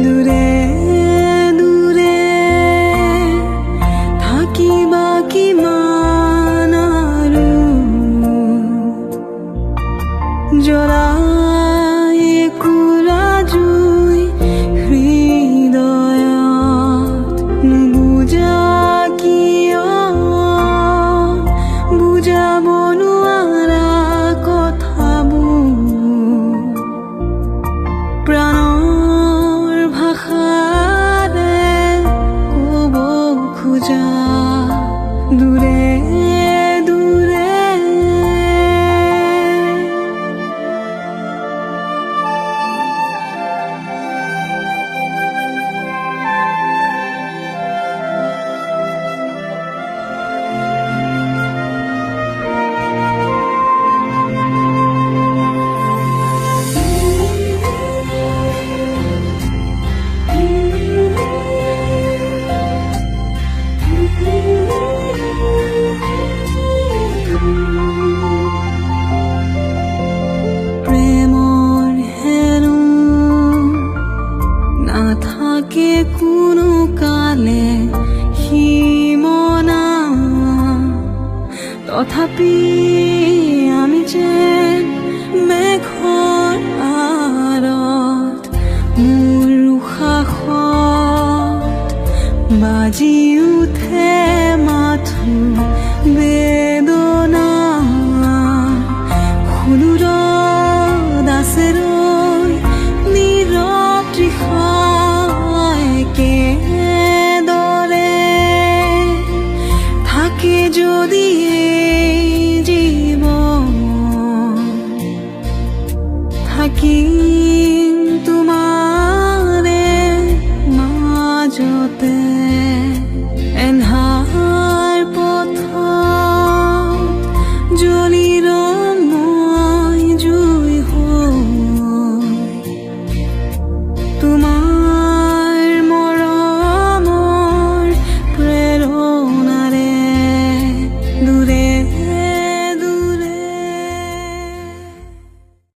দূৰে দূৰে থাকিবা কিমান আৰু জ্বলাই কুৰা জুই হৃদয়ত নুবুজা কিয় বুজাব নোৱাৰা কথাবোৰ প্ৰাণৰ ভাষাৰে ক'ব খোজা দূৰে দূৰে প্ৰেমৰ হেনো নাথাকে কোনো কালে সীমনা তথাপি আমি যেন মেঘৰ আঁৰত মোৰ উশাহত বাজি উঠে মাথো বেদনা সুদূৰত আছে ৰৈ নীৰৱ তৃষাই কেনেদৰে থাকে যদি এই জীৱন থাকি